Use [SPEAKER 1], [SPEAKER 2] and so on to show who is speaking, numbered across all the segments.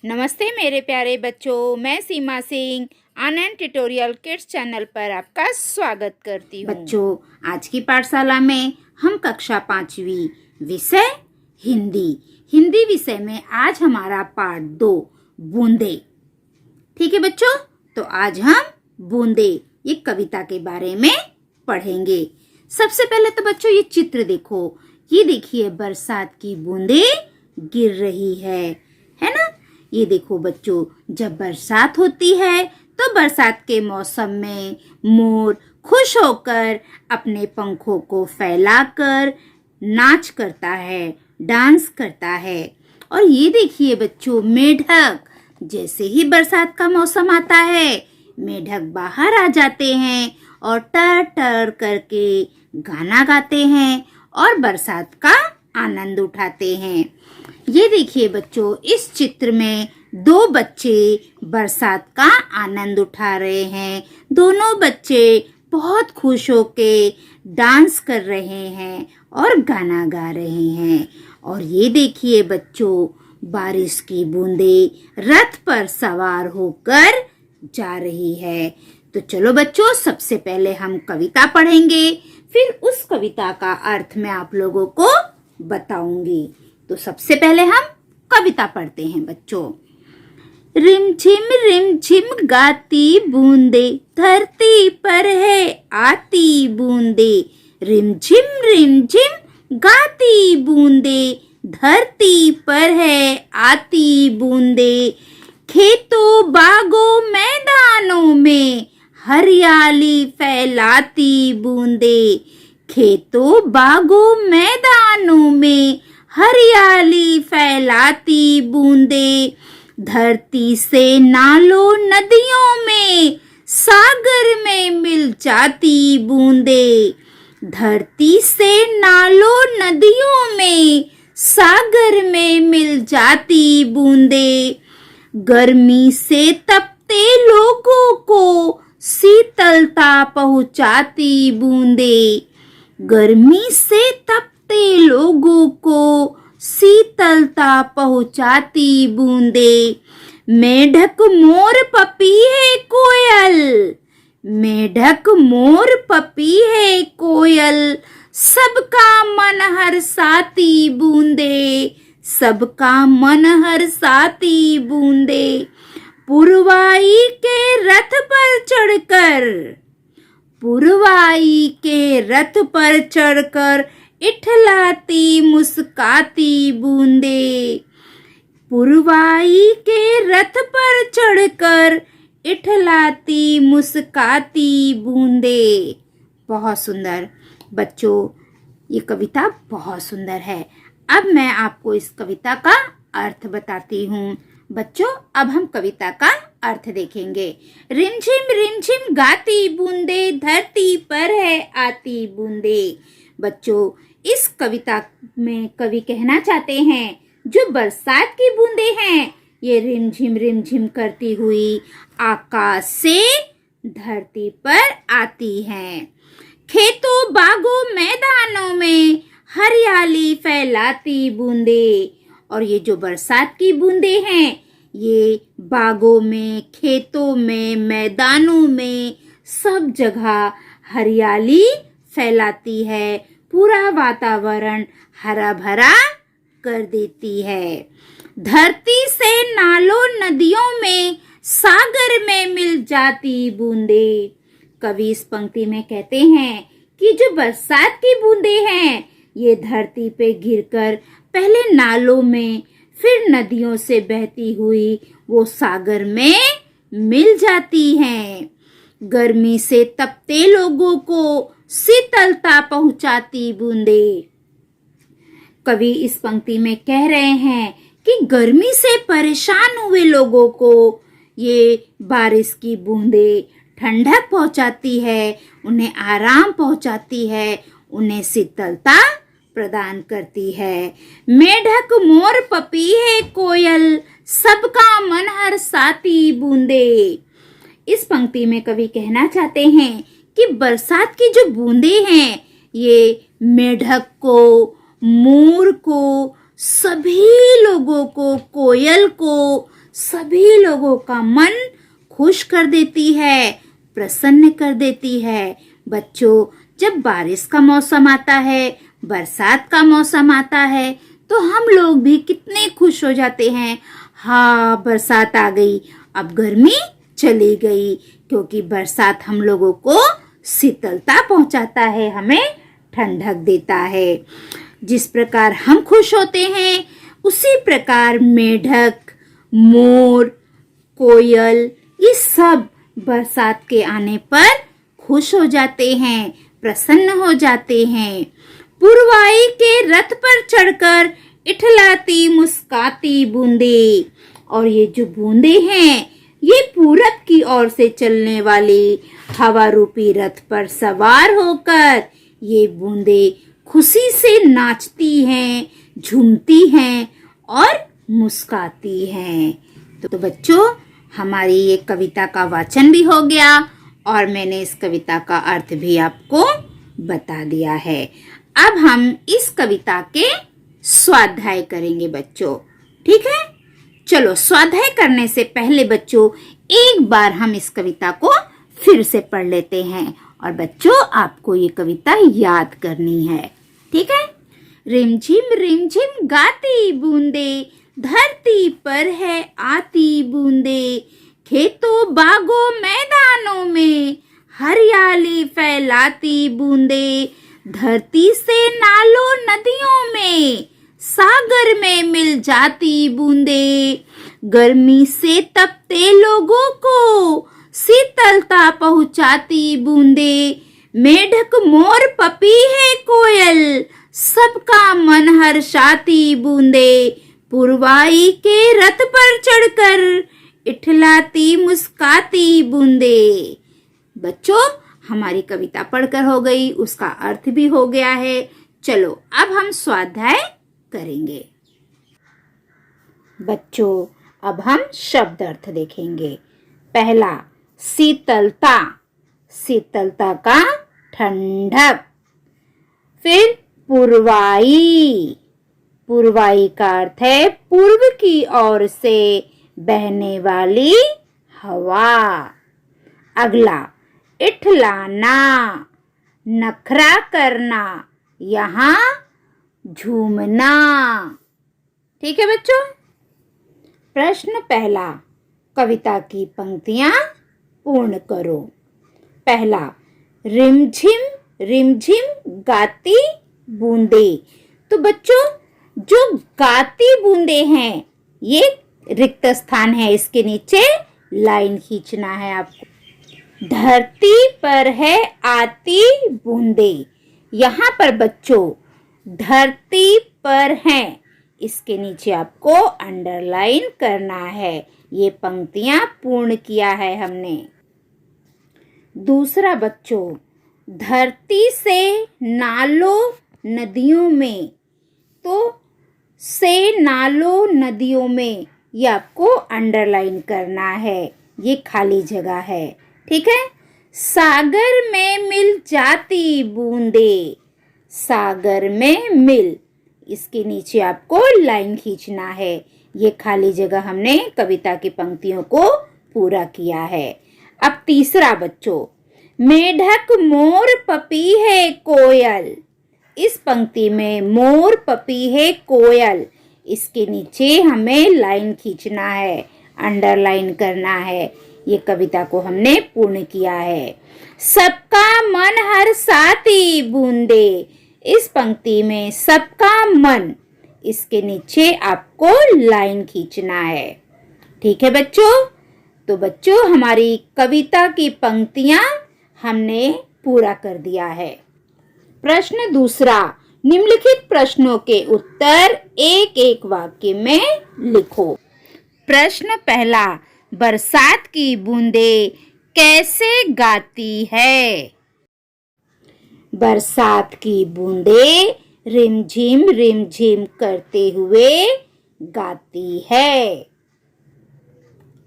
[SPEAKER 1] नमस्ते मेरे प्यारे बच्चों, मैं सीमा सिंह आनंद ट्यूटोरियल किड्स चैनल पर आपका स्वागत करती हूँ।
[SPEAKER 2] बच्चों, आज की पाठशाला में हम कक्षा 5वीं विषय हिंदी विषय में आज हमारा पाठ 2 बूंदे। ठीक है बच्चों, तो आज हम बूंदे ये कविता के बारे में पढ़ेंगे। सबसे पहले तो बच्चों ये चित्र देखो, ये देखिए बरसात की बूंदे गिर रही है ना। ये देखो बच्चों, जब बरसात होती है तो बरसात के मौसम में मोर खुश होकर अपने पंखों को फैलाकर नाच करता है, डांस करता है। और ये देखिए बच्चों, मेढक जैसे ही बरसात का मौसम आता है, मेढक बाहर आ जाते हैं और टर टर करके गाना गाते हैं और बरसात का आनंद उठाते हैं। ये देखिए बच्चों, इस चित्र में 2 बच्चे बरसात का आनंद उठा रहे हैं। दोनों बच्चे बहुत खुश होके डांस कर रहे हैं और गाना गा रहे हैं। और ये देखिए बच्चों, बारिश की बूंदें रथ पर सवार होकर जा रही है। तो चलो बच्चों, सबसे पहले हम कविता पढ़ेंगे, फिर उस कविता का अर्थ मैं आप लोगों को बताऊंगी। तो सबसे पहले हम कविता पढ़ते हैं बच्चों। रिम झिम गाती बूंदे, धरती पर है आती बूंदे। रिम झिम गाती बूंदे, धरती पर है आती बूंदे। खेतों बागों मैदानों में हरियाली फैलाती बूंदे। खेतों बागों मैदानों में हरियाली फैलाती बूंदे। धरती से नालों नदियों में सागर में मिल जाती बूंदे। धरती से नालों नदियों में सागर में मिल जाती बूंदे। गर्मी से तपते लोगों को शीतलता पहुंचाती बूंदे। गर्मी से तपते लोगों को शीतलता पहुंचाती बूंदे। मेढक मोर पपीहे कोयल, मेढक मोर पपीहे कोयल, सबका मन हर्षाती बूंदे। सबका मन हर्षाती बूंदे। पुरवाई के रथ पर चढ़कर, पुरवाई के रथ पर चढ़कर इठलाती मुस्काती बूंदे। पुरवाई के रथ पर चढ़कर इठलाती मुस्काती बूंदे। बहुत सुंदर बच्चों, ये कविता बहुत सुंदर है। अब मैं आपको इस कविता का अर्थ बताती हूँ। बच्चों, अब हम कविता का अर्थ देखेंगे। रिमझिम गाती बूंदे, धरती पर है आती बूंदे। बच्चों, इस कविता में कवि कहना चाहते हैं, जो बरसात की बूंदे हैं, ये रिमझिम करती हुई आकाश से धरती पर आती हैं। खेतों बागों मैदानों में हरियाली फैलाती बूंदे। और ये जो बरसात की बूंदे हैं, ये बागों में, खेतों में, मैदानों में सब जगह हरियाली फैलाती है। पूरा वातावरण हरा भरा कर देती है। धरती से नालों नदियों में सागर में मिल जाती बूंदे। कवि इस पंक्ति में कहते हैं कि जो बरसात की बूंदे हैं, ये धरती पे गिरकर पहले नालों में, फिर नदियों से बहती हुई वो सागर में मिल जाती हैं। गर्मी से तपते लोगों को शीतलता पहुंचाती बूंदे। कवि इस पंक्ति में कह रहे हैं कि गर्मी से परेशान हुए लोगों को ये बारिश की बूंदे ठंडक पहुंचाती है, उन्हें आराम पहुंचाती है, उन्हें शीतलता प्रदान करती है। मेढक मोर पपीहे कोयल, सबका मन हर्षाती बूंदे। इस पंक्ति में कवि कहना चाहते हैं कि बरसात की जो बूंदे हैं, ये मेढक को, मोर को, सभी लोगों को, कोयल को सभी लोगों का मन खुश कर देती है, प्रसन्न कर देती है। बच्चों, जब बारिश का मौसम आता है, बरसात का मौसम आता है, तो हम लोग भी कितने खुश हो जाते हैं। हाँ, बरसात आ गई, अब गर्मी चली गई, क्योंकि बरसात हम लोगों को शीतलता पहुंचाता है, हमें ठंडक देता है। जिस प्रकार हम खुश होते हैं, उसी प्रकार मेढक, मोर, कोयल, ये सब बरसात के आने पर खुश हो जाते हैं, प्रसन्न हो जाते हैं। पुरवाई के रथ पर चढ़कर इठलाती मुस्काती बूंदे, और ये जो बूंदे हैं, ये पूरब की ओर से चलने वाली हवा रूपी रथ पर सवार होकर ये बूंदे खुशी से नाचती हैं, झूमती हैं और मुस्काती हैं। तो बच्चों, हमारी ये कविता का वाचन भी हो गया और मैंने इस कविता का अर्थ भी आपको बता दिया है। अब हम इस कविता के स्वाध्याय करेंगे बच्चों, ठीक है? चलो, स्वाध्याय करने से पहले बच्चों एक बार हम इस कविता को फिर से पढ़ लेते हैं और बच्चों आपको ये कविता याद करनी है, ठीक है? रिमझिम गाती बूंदे, धरती पर है आती बूंदे, खेतों बागों मैदानों में हरियाली फैलाती बूंदे, धरती से नालों नदियों में सागर में मिल जाती बूंदे, गर्मी से तपते लोगों को शीतलता पहुंचाती बूंदे, मेढक मोर पपी है कोयल, सबका मन हर्षाती बूंदे, पुरवाई के रथ पर चढ़कर इठलाती मुस्काती बूंदे। बच्चों, हमारी कविता पढ़कर हो गई, उसका अर्थ भी हो गया है। चलो, अब हम स्वाध्याय करेंगे। बच्चों, अब हम शब्द अर्थ देखेंगे। पहला, शीतलता, शीतलता का ठंडक। फिर पुरवाई, पुरवाई का अर्थ है पूर्व की ओर से बहने वाली हवा। अगला, इठलाना, नखरा करना, यहाँ झूमना। ठीक है बच्चों? प्रश्न पहला, कविता की पंक्तियां पूर्ण करो। पहला, रिमझिम रिमझिम गाती बूंदे। तो बच्चों, जो गाती बूंदे हैं, ये रिक्त स्थान है, इसके नीचे लाइन खींचना है आपको। धरती पर है आती बूंदे, यहाँ पर बच्चों धरती पर है, इसके नीचे आपको अंडरलाइन करना है। ये पंक्तियां पूर्ण किया है हमने। दूसरा बच्चों, धरती से नालों नदियों में, तो से नालों नदियों में, ये आपको अंडरलाइन करना है, ये खाली जगह है, ठीक है? सागर में मिल जाती बूंदे, सागर में मिल, इसके नीचे आपको लाइन खींचना है। ये खाली जगह हमने कविता की पंक्तियों को पूरा किया है। अब तीसरा बच्चों, मेढक मोर पपी है कोयल। इस पंक्ति में मोर पपी है कोयल, इसके नीचे हमें लाइन खींचना है, अंडरलाइन करना है। ये कविता को हमने पूर्ण किया है। सबका मन हर्षाती बूंदे, इस पंक्ति में सबका मन, इसके नीचे आपको लाइन खींचना है, ठीक है बच्चों? तो बच्चों, हमारी कविता की पंक्तियां हमने पूरा कर दिया है। प्रश्न दूसरा, निम्नलिखित प्रश्नों के उत्तर एक एक वाक्य में लिखो। प्रश्न पहला, बरसात की बूंदें कैसे गाती है? बरसात की बूंदें रिमझिम रिमझिम करते हुए गाती है।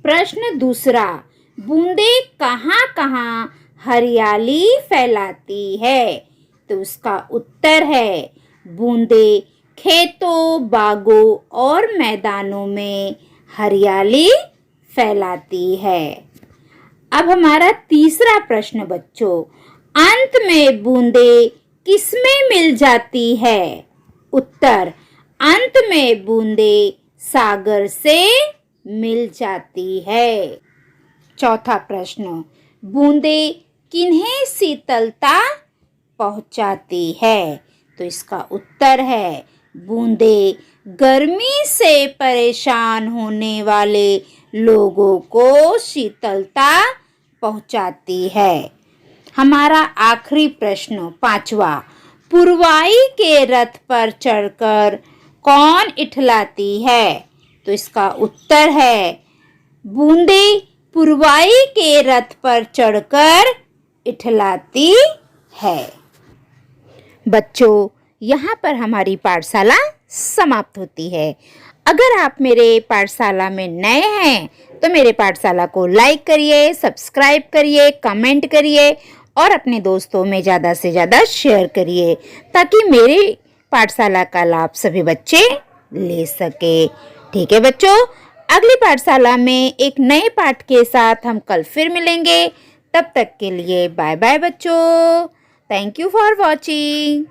[SPEAKER 2] प्रश्न दूसरा, बूंदें कहाँ कहाँ हरियाली फैलाती है? तो उसका उत्तर है, बूंदें खेतों, बागों और मैदानों में हरियाली फैलाती है। अब हमारा तीसरा प्रश्न बच्चों, अंत में बूंदे किसमें मिल जाती है? उत्तर, अंत में बूंदे सागर से मिल जाती है। चौथा प्रश्न, बूंदे किन्हें शीतलता पहुंचाती है? तो इसका उत्तर है, बूंदे गर्मी से परेशान होने वाले लोगों को शीतलता पहुंचाती है। हमारा आखिरी प्रश्न पांचवा, पुरवाई के रथ पर चढ़कर कौन इठलाती है? तो इसका उत्तर है, बूंदे पुरवाई के रथ पर चढ़कर इठलाती है। बच्चों, यहाँ पर हमारी पाठशाला समाप्त होती है। अगर आप मेरे पाठशाला में नए हैं तो मेरे पाठशाला को लाइक करिए, सब्सक्राइब करिए, कमेंट करिए और अपने दोस्तों में ज़्यादा से ज़्यादा शेयर करिए ताकि मेरी पाठशाला का लाभ सभी बच्चे ले सके। ठीक है बच्चों, अगली पाठशाला में एक नए पाठ के साथ हम कल फिर मिलेंगे। तब तक के लिए बाय बाय बच्चों। Thank you for watching.